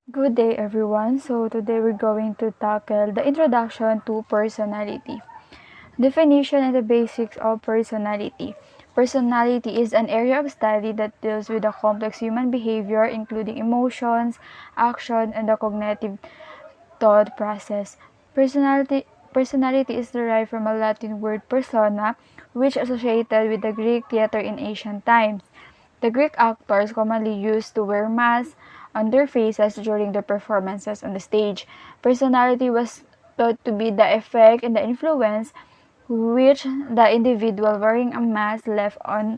Good day, everyone. So, today we're going to tackle the introduction to personality. Definition and the basics of personality. Personality is an area of study that deals with the complex human behavior, including emotions, action, and the cognitive thought process. Personality is derived from a Latin word persona, which associated with the Greek theater in ancient times. The Greek actors commonly used to wear masks on their faces during their performances on the stage. Personality was thought to be the effect and the influence which the individual wearing a mask left on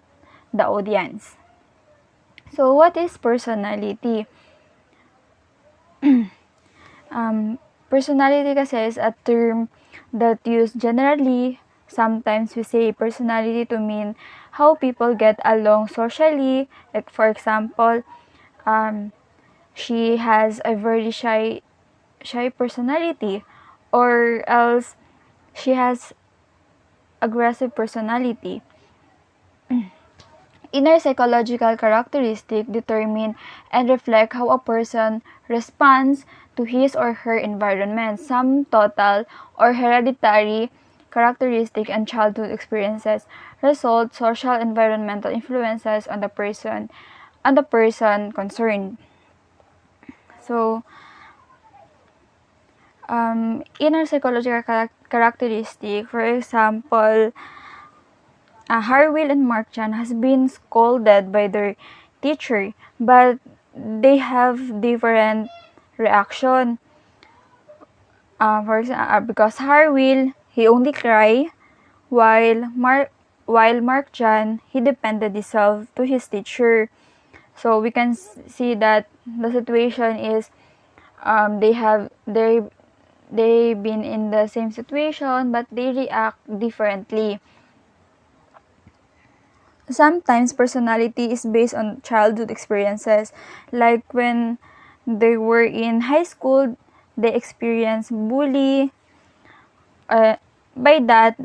the audience. So, what is personality? Personality kasi is a term that used generally. Sometimes we say personality to mean how people get along socially. Like for example, she has a very shy personality, or else she has aggressive personality. Inner psychological characteristics determine and reflect how a person responds to his or her environment. Some total or hereditary characteristics and childhood experiences result social environmental influences on the person concerned. So, inner psychological characteristic, for example, Harwell and Mark Chan has been scolded by their teacher, but they have different reaction. For example, because Harwell, he only cry, while Mark Chan, he depended himself to his teacher. So we can see that the situation is they been in the same situation, but they react differently. Sometimes personality is based on childhood experiences, like when they were in high school, they experienced bully. By that,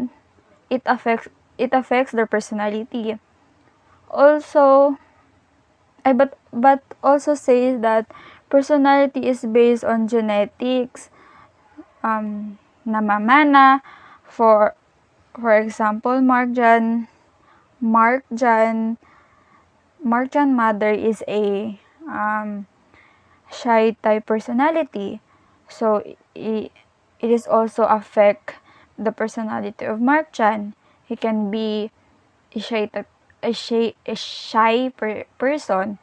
it affects their personality. Also, but also says that personality is based on genetics. Namamana, for example, Mark Jan mother is a shy type personality. So it is also affect the personality of Mark Chan. He can be a shy type, a shy person.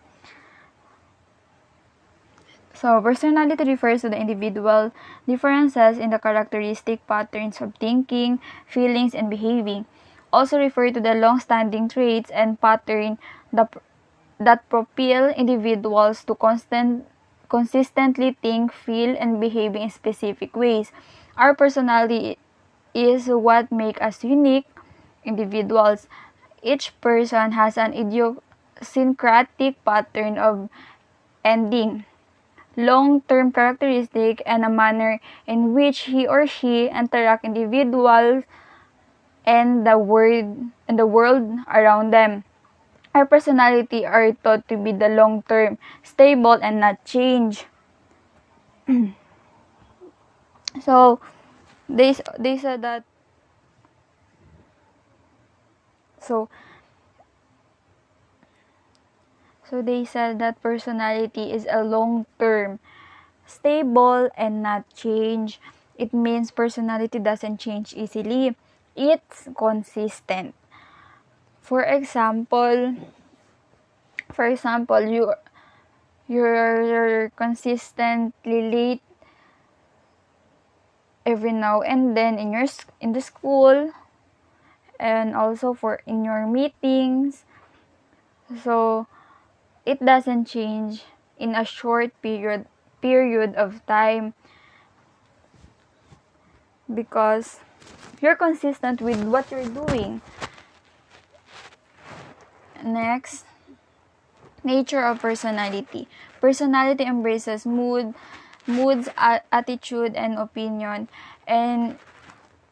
So personality refers to the individual differences in the characteristic patterns of thinking, feelings, and behaving. Also refer to the long-standing traits and pattern that propel individuals to consistently think, feel, and behave in specific ways. Our personality is what makes us unique individuals. Each person has an idiosyncratic pattern of ending, long-term characteristic, and a manner in which he or she interact individuals and the world around them. Our personality are thought to be the long-term, stable, and not change. So they said that so so they said that personality is a long-term, stable, and not change. It means personality doesn't change easily. It's consistent. For example, you're consistently late every now and then in the school, and also for in your meetings. So it doesn't change in a short period of time, because you're consistent with what you're doing. Next, nature of personality. Personality embraces moods, attitude, and opinion, and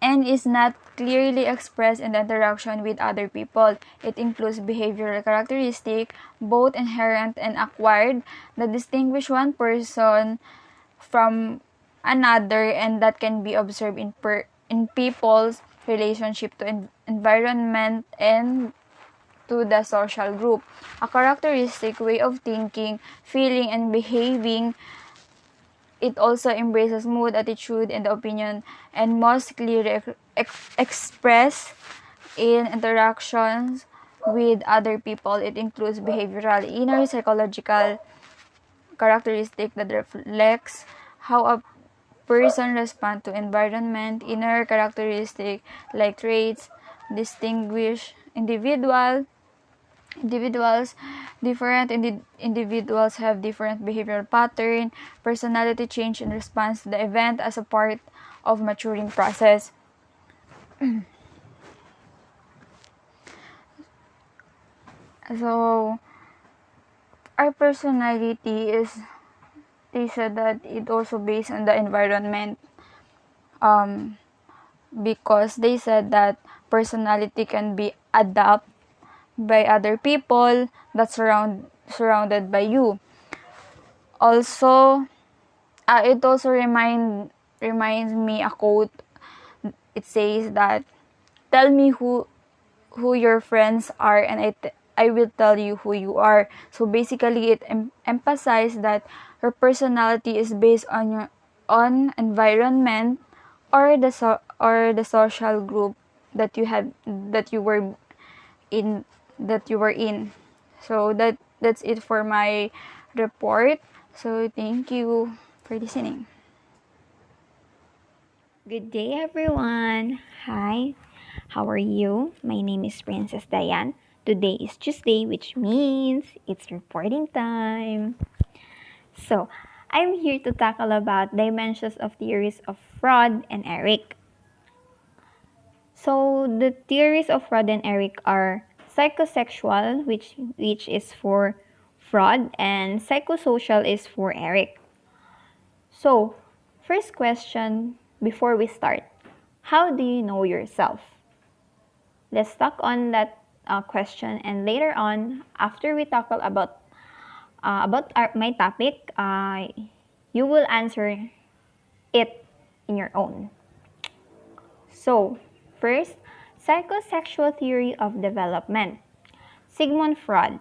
and is not clearly expressed in the interaction with other people. It includes behavioral characteristics, both inherent and acquired, that distinguish one person from another and that can be observed in people's relationship to environment and to the social group. A characteristic way of thinking, feeling, and behaving. It also embraces mood, attitude, and opinion, and most clearly expressed in interactions with other people. It includes behavioral, inner psychological characteristic that reflects how a person responds to environment, inner characteristic like traits, distinguish individuals. Different individuals have different behavioral pattern, personality change in response to the event as a part of maturing process. So, our personality is, they said that it also based on the environment, because they said that personality can be adapted by other people that surrounded by you. Also, it also reminds me a quote. It says that, "Tell me who your friends are, and I will tell you who you are." So basically, it emphasizes that your personality is based on your on environment or the social group that you have that you were in that you were in. So that's it for my report. So thank you for listening. Good day, everyone. Hi, how are you? My name is Princess Diane. Today is Tuesday, which means it's reporting time. So, I'm here to tackle about dimensions of theories of Freud and Eric. So, the theories of Freud and Eric are psychosexual, which is for Freud, and psychosocial is for Eric. So, first question before we start. How do you know yourself? Let's talk on that question, and later on, after we tackle about my topic, you will answer it in your own. So, first, psychosexual theory of development. Sigmund Freud.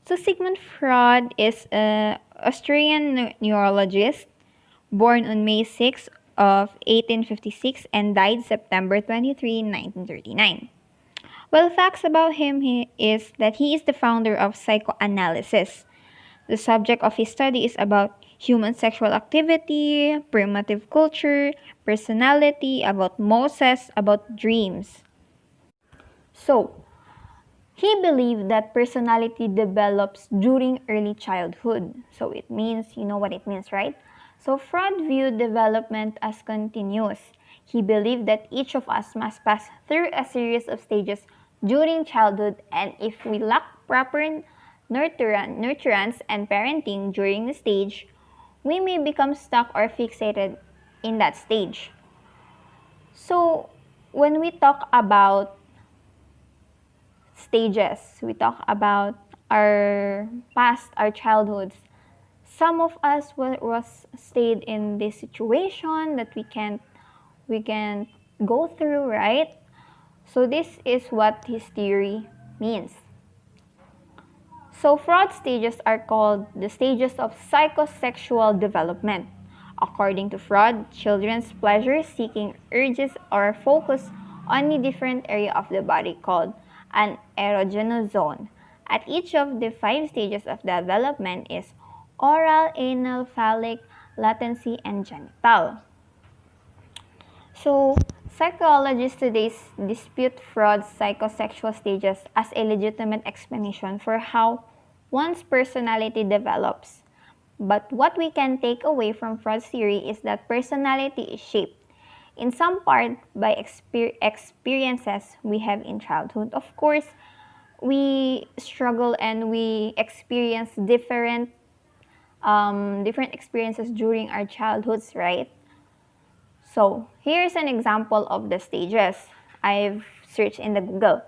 So Sigmund Freud is an Austrian neurologist born on May 6 of 1856 and died September 23, 1939. Well, facts about him is that he is the founder of psychoanalysis. The subject of his study is about human sexual activity, primitive culture, personality, about Moses, about dreams. So, he believed that personality develops during early childhood. So it means, you know what it means, right? So Freud viewed development as continuous. He believed that each of us must pass through a series of stages during childhood, and if we lack proper nurturance and parenting during the stage, we may become stuck or fixated in that stage. So when we talk about stages. We talk about our past, our childhoods. Some of us was stayed in this situation that we can go through, right? So this is what his theory means. So Freud stages are called the stages of psychosexual development. According to Freud, children's pleasure-seeking urges are focused on a different area of the body called an erogenous zone. At each of the 5 stages of development is oral, anal, phallic, latency, and genital. So, psychologists today dispute Freud's psychosexual stages as a legitimate explanation for how one's personality develops. But what we can take away from Freud's theory is that personality is shaped, in some part, by experiences we have in childhood. Of course, we struggle and we experience different experiences during our childhoods, right? So, here's an example of the stages I've searched in the Google.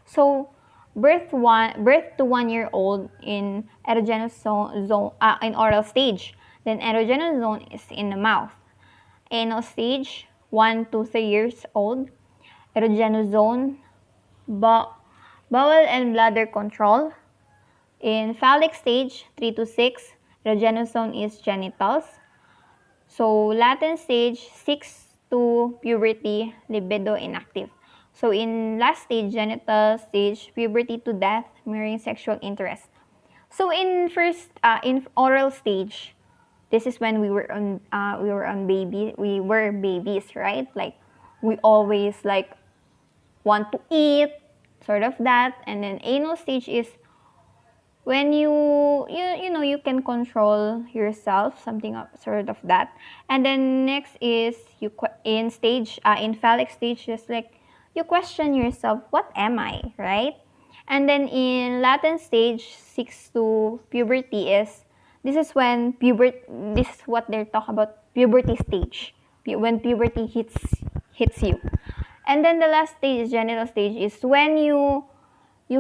So, birth to 1 year old in erogenous zone in oral stage. Then erogenous zone is in the mouth. Anal stage 1 to 3 years old. Erogenous zone, bowel and bladder control. In phallic stage 3 to 6, erogenous zone is genitals. So, latent stage 6 to puberty, libido inactive. So, in last stage, genital stage, puberty to death, mirroring sexual interest. So, in oral stage, this is when we were babies, right? Like, we always like want to eat, sort of that. And then anal stage is when you can control yourself, something of sort of that. And then next is in phallic stage, just like you question yourself, what am I, right? And then in latent stage 6 to puberty is this is what they're talking about, puberty stage, when puberty hits you. And then the last stage, genital stage, is when you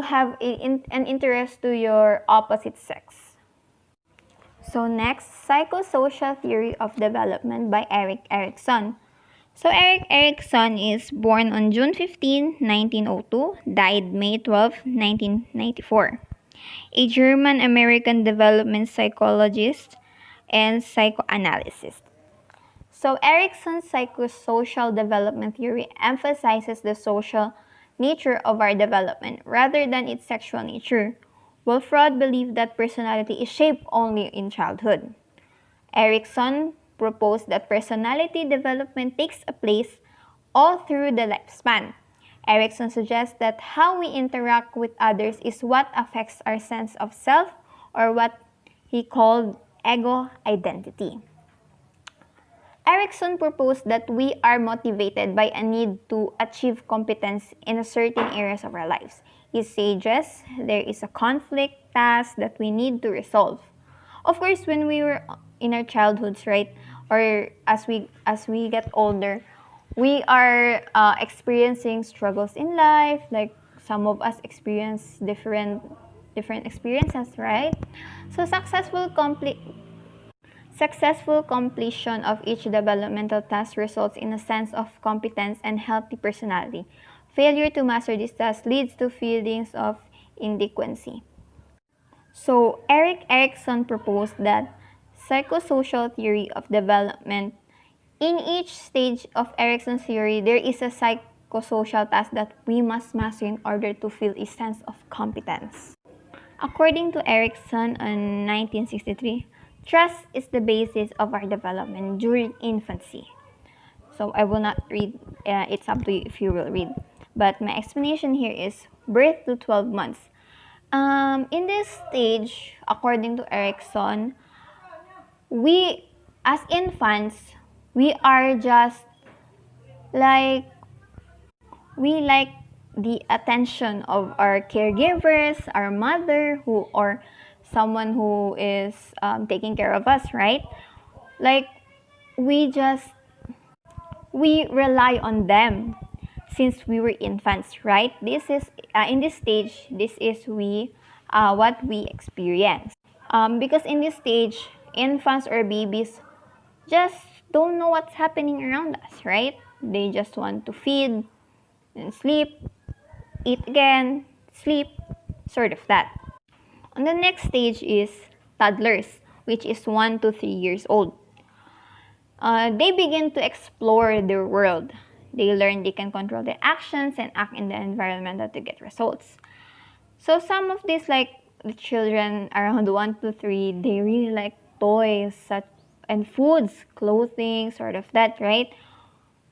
have an interest to your opposite sex. So next, psychosocial theory of development by Erik Erikson. So Erik Erikson is born on June 15, 1902, died May 12, 1994. A German-American development psychologist and psychoanalyst. So Erikson's psychosocial development theory emphasizes the social nature of our development rather than its sexual nature, while Freud believed that personality is shaped only in childhood. Erikson proposed that personality development takes place all through the lifespan. Erikson suggests that how we interact with others is what affects our sense of self, or what he called ego identity. Erikson proposed that we are motivated by a need to achieve competence in certain areas of our lives. He suggests there is a conflict task that we need to resolve. Of course, when we were in our childhoods, right, or as we get older, we are experiencing struggles in life. Like some of us experience different experiences, right? So successful completion of each developmental task results in a sense of competence and healthy personality. Failure to master this task leads to feelings of inadequacy. So, Erik Erikson proposed that psychosocial theory of development. In each stage of Erikson's theory, there is a psychosocial task that we must master in order to feel a sense of competence. According to Erikson in 1963, trust is the basis of our development during infancy. So I will not read, it's up to you if you will read. But my explanation here is birth to 12 months. In this stage, according to Erikson, we as infants, we are just like, we like the attention of our caregivers, our mother, or someone who is taking care of us, right? Like, we rely on them since we were infants, right? This is in this stage, this is what we experience. Because in this stage, infants or babies just don't know what's happening around us, right? They just want to feed and sleep, eat again, sleep, sort of that. On the next stage is toddlers, which is 1 to 3 years old. They begin to explore their world. They learn they can control their actions and act in the environment to get results. So some of these, like the children around 1 to 3, they really like toys and foods, clothing, sort of that, right?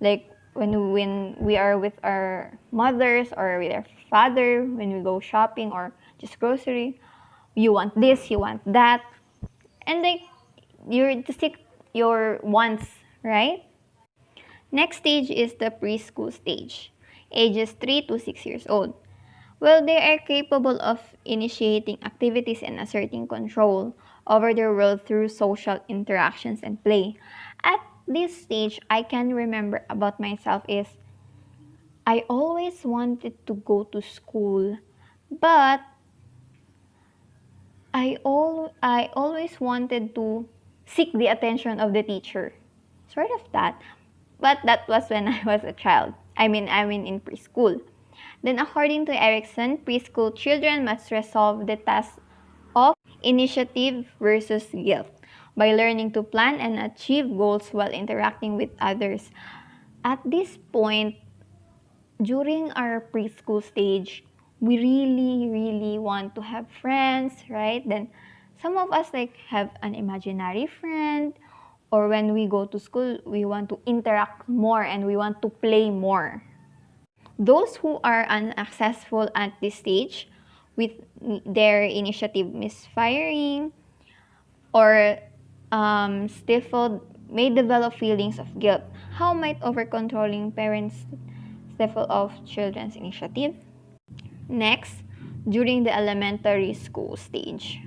Like when we are with our mothers or with our father, when we go shopping or just grocery, you want this, you want that, and like you're to seek your wants, right? Next stage is the preschool stage, ages 3 to 6 years old. Well, they are capable of initiating activities and asserting control over their world through social interactions and play. At this stage, I can remember about myself is I always wanted to go to school, but I always wanted to seek the attention of the teacher. Sort of that. But that was when I was a child. I mean in preschool. Then according to Erickson, preschool children must resolve the task of initiative versus guilt by learning to plan and achieve goals while interacting with others. At this point, during our preschool stage, we really want to have friends, right? Then some of us like have an imaginary friend, or when we go to school, we want to interact more and we want to play more. Those who are unsuccessful at this stage with their initiative misfiring or stifled may develop feelings of guilt. How might over-controlling parents stifle of children's initiative? Next, during the elementary school stage,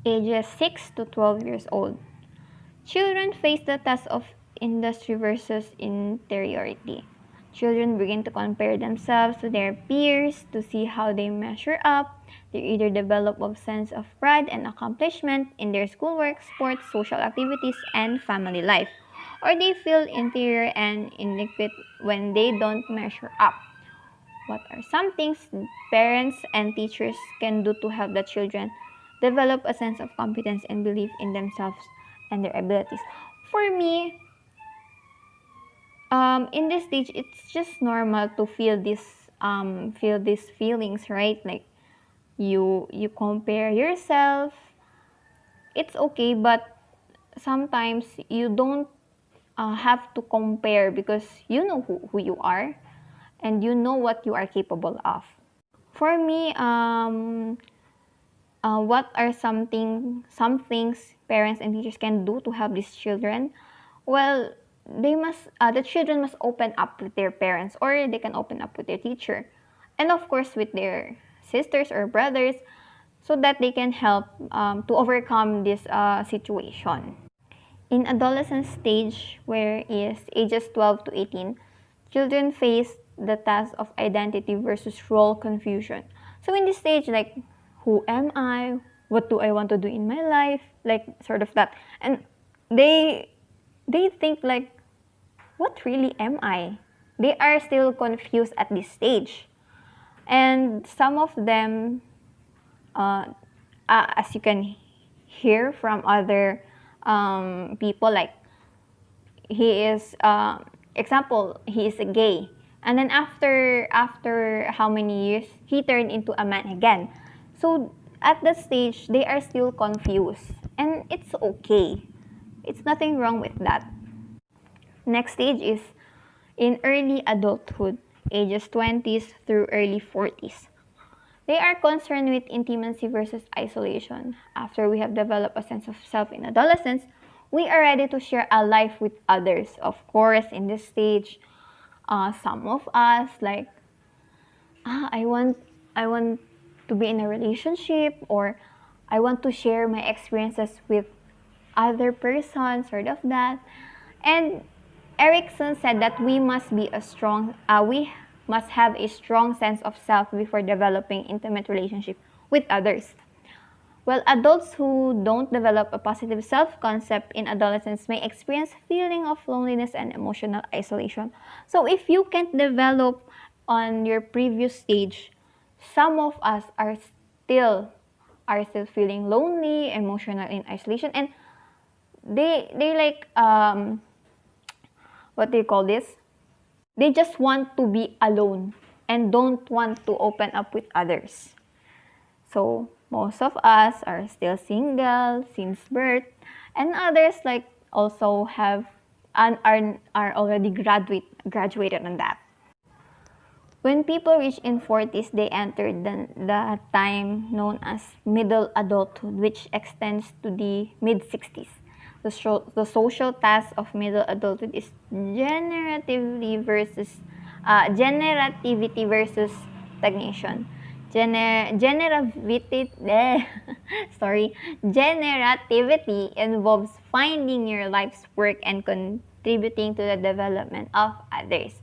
ages 6 to 12 years old, children face the task of industry versus interiority. Children begin to compare themselves to their peers to see how they measure up. They either develop a sense of pride and accomplishment in their schoolwork, sports, social activities, and family life, or they feel inferior and inadequate when they don't measure up. What are some things parents and teachers can do to help the children develop a sense of competence and belief in themselves and their abilities? For me, in this stage, it's just normal to feel these feelings, right? Like you compare yourself. It's okay, but sometimes you don't have to compare because you know who you are and you know what you are capable of. For me, what are some things parents and teachers can do to help these children? Well, the children must open up with their parents, or they can open up with their teacher, and of course with their sisters or brothers, so that they can help to overcome this situation. In adolescent stage, where is ages 12 to 18, children face the task of identity versus role confusion. So in this stage, like, who am I? What do I want to do in my life? Like, sort of that. And they think like, what really am I? They are still confused at this stage. And some of them, as you can hear from other people, like, he is example, he is a gay, and then after how many years he turned into a man again. So at that stage they are still confused, and it's okay. It's nothing wrong with that. Next stage is in early adulthood, ages 20s through early 40s. They are concerned with intimacy versus isolation. After we have developed a sense of self in adolescence, we are ready to share a life with others. Of course, in this stage, some of us like, I want to be in a relationship, or I want to share my experiences with other persons, sort of that. And Erickson said that we must have a strong sense of self before developing intimate relationship with others. Well, adults who don't develop a positive self-concept in adolescence may experience feeling of loneliness and emotional isolation. So if you can't develop on your previous stage, some of us are still feeling lonely, emotional in isolation, and they like what do you call this? They just want to be alone and don't want to open up with others. So most of us are still single since birth, and others like also have and are already graduated on that. When people reach in 40s, they enter the time known as middle adulthood, which extends to the mid 60s. The social task of middle adulthood is generativity versus stagnation. Generativity involves finding your life's work and contributing to the development of others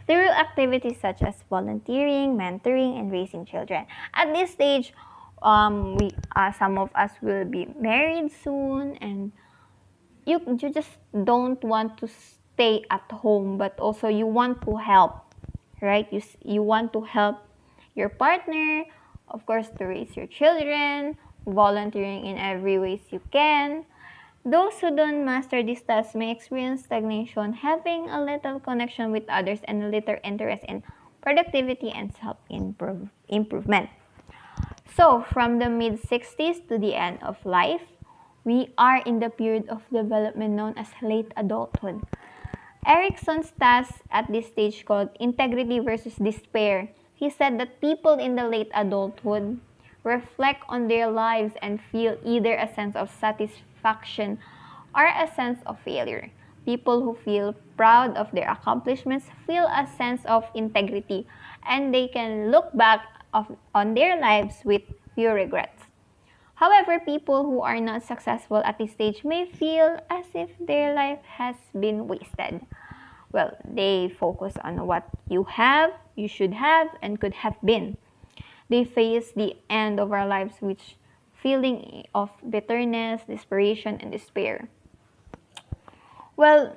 through activities such as volunteering, mentoring, and raising children. At this stage, we some of us will be married soon, and you just don't want to stay at home, but also you want to help, right? You want to help your partner, of course, to raise your children, volunteering in every ways you can. Those who don't master these tasks may experience stagnation, having a little connection with others and a little interest in productivity and self-improvement. So, from the mid-60s to the end of life, we are in the period of development known as late adulthood. Erickson's task at this stage called integrity versus despair. He said that people in the late adulthood reflect on their lives and feel either a sense of satisfaction or a sense of failure. People who feel proud of their accomplishments feel a sense of integrity, and they can look back on their lives with few regrets. However, people who are not successful at this stage may feel as if their life has been wasted. Well, they focus on what you have, you should have, and could have been. They face the end of our lives with feeling of bitterness, desperation, and despair. Well,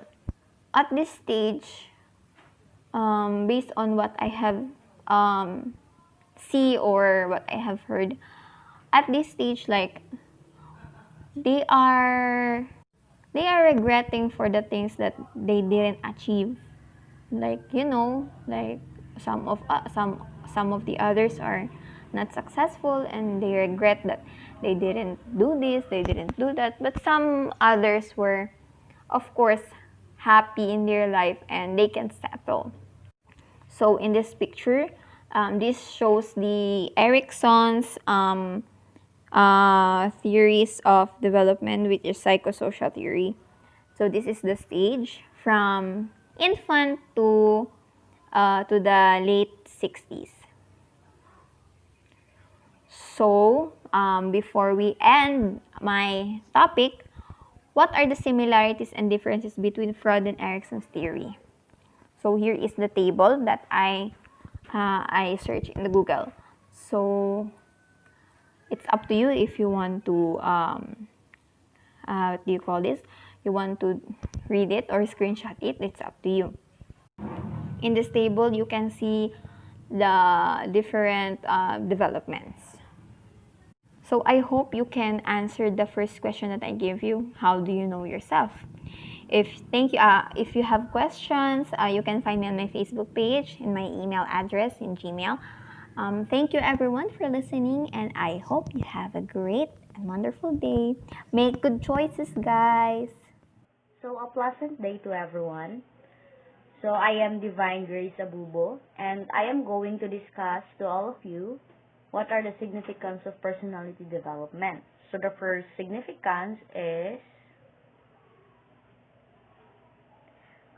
at this stage, based on what I have see or what I have heard, at this stage, like they are regretting for the things that they didn't achieve. Like, like some of the others are not successful and they regret that they didn't do this, they didn't do that. But some others were, of course, happy in their life and they can settle. So in this picture, this shows the Erickson's theories of development, which is psychosocial theory. So this is the stage from infant to the late 60s. So before we end my topic, what are the similarities and differences between Freud and Erickson's theory? So here is the table that I searched in the Google. So it's up to you if you want to what do you call this? You want to read it or screenshot it? It's up to you. In this table, you can see the different developments. So I hope you can answer the first question that I gave you. How do you know yourself? If you have questions, you can find me on my Facebook page, in my email address, in Gmail. Thank you everyone for listening, and I hope you have a great and wonderful day. Make good choices, guys. So, a pleasant day to everyone. So, I am Divine Grace Abubo, and I am going to discuss to all of you what are the significance of personality development. So, the first significance is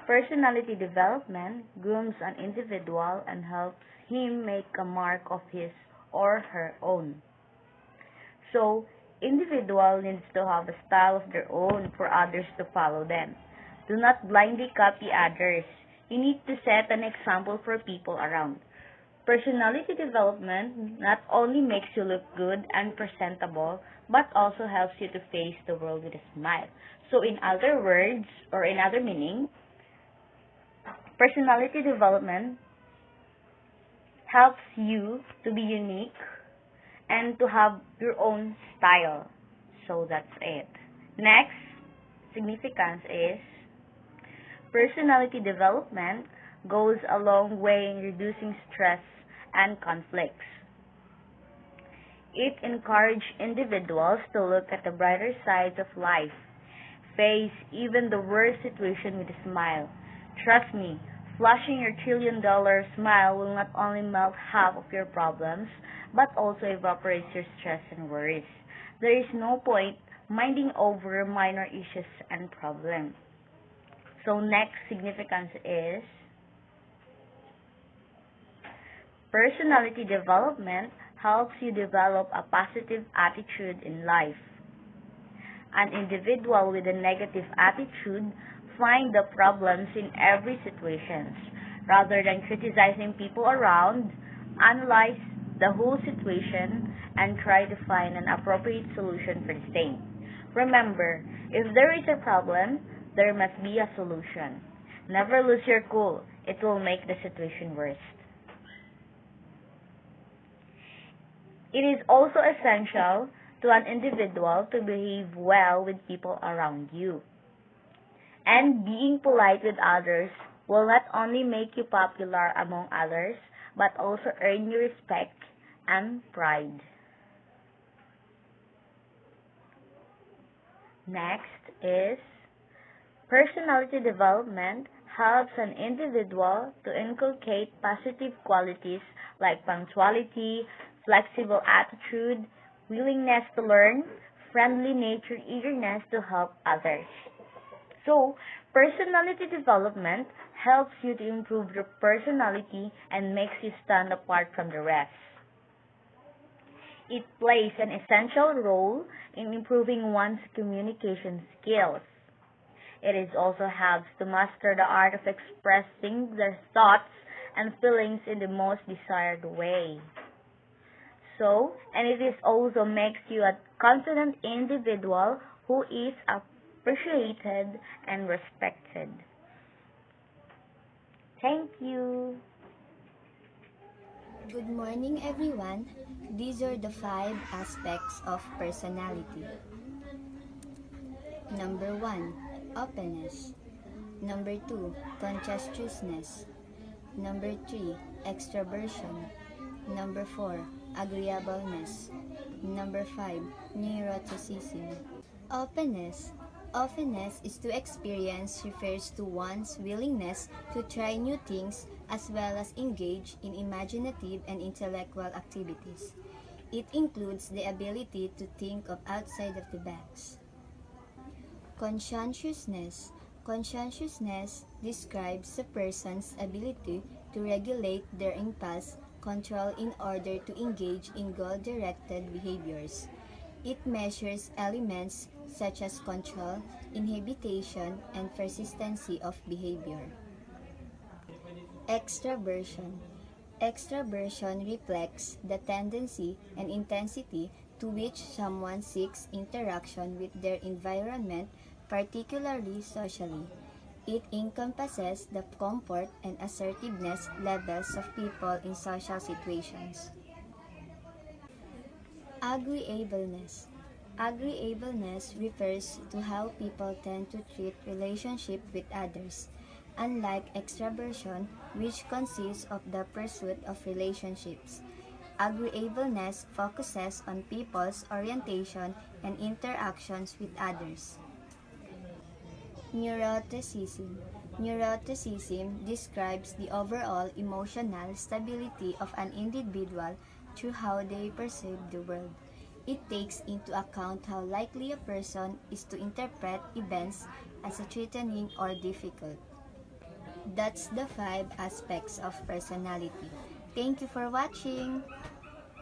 personality development grooms an individual and helps him make a mark of his or her own. So, individual needs to have a style of their own for others to follow them. Do not blindly copy others. You need to set an example for people around. Personality development not only makes you look good and presentable, but also helps you to face the world with a smile. So in other words, or in other meaning, personality development helps you to be unique and to have your own style. So that's it. Next significance is personality development goes a long way in reducing stress and conflicts. It encourages individuals to look at the brighter sides of life, face even the worst situation with a smile. Trust me, flashing your trillion-dollar smile will not only melt half of your problems, but also evaporates your stress and worries. There is no point minding over minor issues and problems. So next significance is personality development helps you develop a positive attitude in life. An individual with a negative attitude finds the problems in every situation. Rather than criticizing people around, analyze the whole situation and try to find an appropriate solution for the same. Remember, if there is a problem, there must be a solution. Never lose your cool. It will make the situation worse. It is also essential to an individual to behave well with people around you. And being polite with others will not only make you popular among others, but also earn you respect and pride. Next is personality development helps an individual to inculcate positive qualities like punctuality, flexible attitude, willingness to learn, friendly nature, eagerness to help others. So, personality development helps you to improve your personality and makes you stand apart from the rest. It plays an essential role in improving one's communication skills. It is also helps to master the art of expressing their thoughts and feelings in the most desired way. So, and it is also makes you a confident individual who is appreciated and respected. Thank you. Good morning, everyone. These are the 5 aspects of personality. Number 1, openness. Number 2, conscientiousness. Number 3, extraversion. Number 4, agreeableness. Number 5, neuroticism. Openness. Openness is to experience refers to one's willingness to try new things as well as engage in imaginative and intellectual activities. It includes the ability to think of outside of the box. Conscientiousness. Conscientiousness describes a person's ability to regulate their impulse control in order to engage in goal-directed behaviors. It measures elements such as control, inhibition, and persistency of behavior. Extraversion. Extraversion reflects the tendency and intensity to which someone seeks interaction with their environment, particularly socially. It encompasses the comfort and assertiveness levels of people in social situations. Agreeableness. Agreeableness refers to how people tend to treat relationship with others. Unlike extraversion, which consists of the pursuit of relationships, agreeableness focuses on people's orientation and interactions with others. Neuroticism. Neuroticism describes the overall emotional stability of an individual through how they perceive the world. It takes into account how likely a person is to interpret events as threatening or difficult. That's the 5 aspects of personality. Thank you for watching.